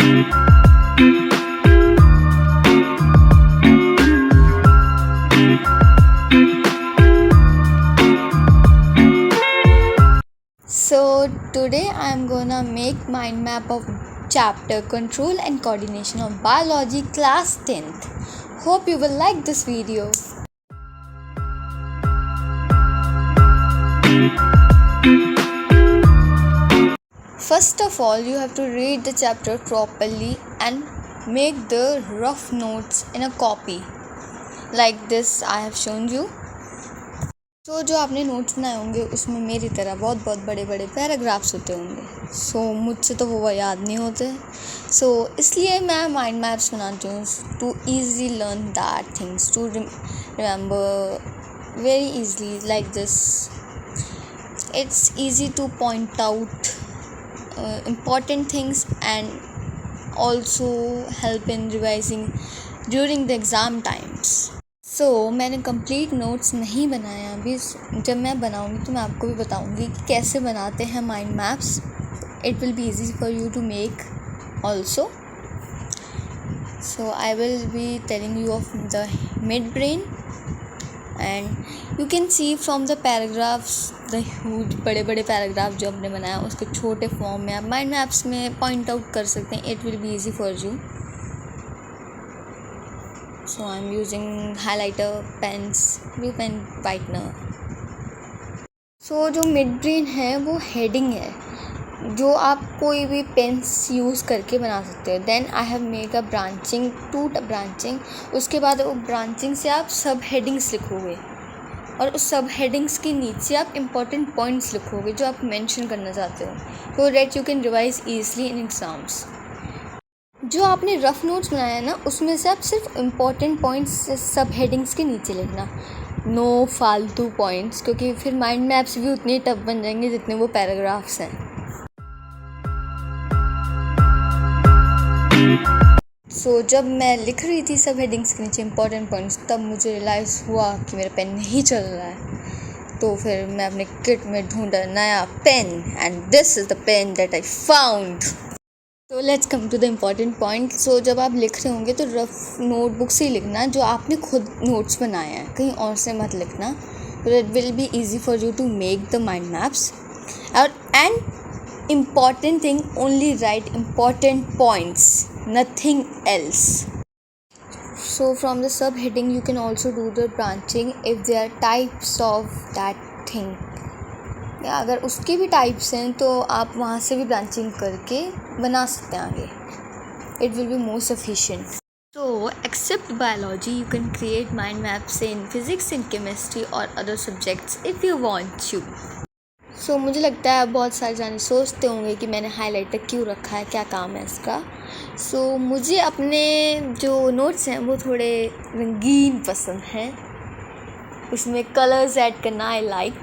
So today I am gonna make mind map of chapter Control and Coordination of Biology class 10th. Hope you will like this video. First of all, you have to read the chapter properly and make the rough notes in a copy. Like this I have shown you. तो जो आपने notes बनाए होंगे उसमें मेरी तरह बहुत बहुत बड़े बड़े पैराग्राफ्स होते होंगे। सो मुझसे तो वो याद नहीं होते। सो इसलिए मैं माइंड मैप्स बनाती हूँ to easily learn that things, to remember very easily like this. It's easy to point out important things and also help in revising during the exam times. So मैंने complete notes नहीं बनाया अभी। जब मैं बनाऊँगी तो मैं आपको भी बताऊँगी कि कैसे बनाते हैं mind maps. It will be easy for you to make also. So I will be telling you of the midbrain and you can see from the paragraphs the huge बड़े बड़े पैराग्राफ जो हमने बनाया उसके छोटे फॉर्म में आप mind maps में पॉइंट आउट कर सकते हैं. It will be easy for you. So I am using highlighter, pens, blue pen, whitener. So जो मिड ब्रेन है वो हेडिंग है जो आप कोई भी पेन्स यूज़ करके बना सकते हो. Then I have make a branching, two branching. उसके बाद वो ब्रांचिंग से आप सब हेडिंग्स लिखोगे और उस सब हेडिंग्स के नीचे आप इम्पॉर्टेंट पॉइंट्स लिखोगे जो आप मेंशन करना चाहते हो, so that you can revise easily in exams. जो आपने रफ नोट्स बनाया है ना उसमें से आप सिर्फ इम्पॉर्टेंट पॉइंट्स सब हेडिंग्स के नीचे लिखना, नो फालतू पॉइंट्स, क्योंकि फिर माइंड मैप्स भी उतने टफ बन जाएंगे जितने वो पैराग्राफ्स हैं. सो जब मैं लिख रही थी सब हेडिंग्स के नीचे इंपॉर्टेंट पॉइंट्स तब मुझे रियलाइज़ हुआ कि मेरा पेन नहीं चल रहा है. तो फिर मैं अपने किट में ढूंढा नया pen and this is the pen that I found. तो let's come to the important point. So जब आप लिख रहे होंगे तो रफ नोटबुक से ही लिखना जो आपने खुद नोट्स बनाए हैं, कहीं और से मत लिखना. It will be easy for you to make the mind maps. And important thing, only write important points, nothing else. So from the subheading you can also do the branching if there are types of that thing. या अगर उसके भी types हैं तो आप वहाँ से भी ब्रांचिंग करके बना सकते हैं आगे. It will be more sufficient. So except biology you can create mind maps in physics and chemistry or other subjects if you want to. सो मुझे लगता है अब बहुत सारे जाने सोचते होंगे कि मैंने हाईलाइटर क्यों रखा है, क्या काम है इसका. सो मुझे अपने जो नोट्स हैं वो थोड़े रंगीन पसंद हैं, उसमें कलर्स ऐड करना आई लाइक.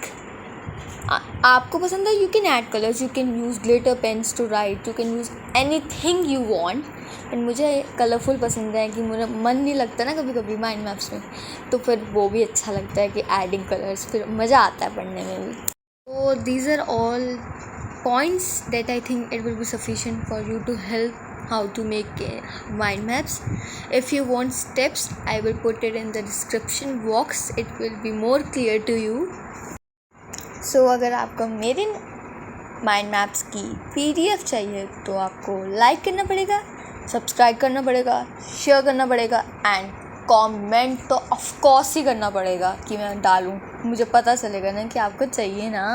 आपको पसंद है, you can add colours, you can use glitter pens to write, you can use anything you want. And मुझे कलरफुल पसंद है कि मेरा मन नहीं लगता ना कभी कभी माइंड मैप्स में, तो फिर वो भी अच्छा लगता है कि एडिंग कलर्स, फिर मज़ा आता है पढ़ने में भी. So these are all points that I think it will be sufficient for you to help how to make mind maps. If you want steps, I will put it in the description box. It will be more clear to you. So अगर आपको मेरे mind maps की PDF चाहिए तो आपको like करना पड़ेगा, subscribe करना पड़ेगा, शेयर करना पड़ेगा एंड कमेंट तो ऑफ कोर्स ही करना पड़ेगा कि मैं डालूँ. मुझे पता चलेगा ना कि आपको चाहिए ना.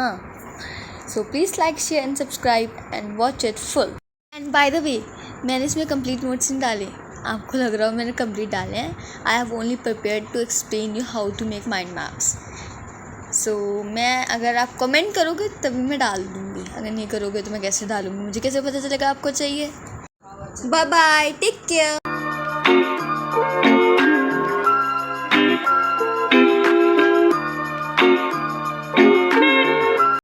So please like, share and subscribe and watch it full. And by the way मैंने इसमें कंप्लीट नोट्स नहीं डाले. आपको लग रहा हो मैंने कंप्लीट डाले हैं. I have only prepared to explain you how to make mind maps. So मैं अगर आप कमेंट करोगे तभी मैं डाल दूँगी, अगर नहीं करोगे तो मैं कैसे डालूँगी, मुझे कैसे पता चलेगा आपको चाहिए. Bye bye, take care.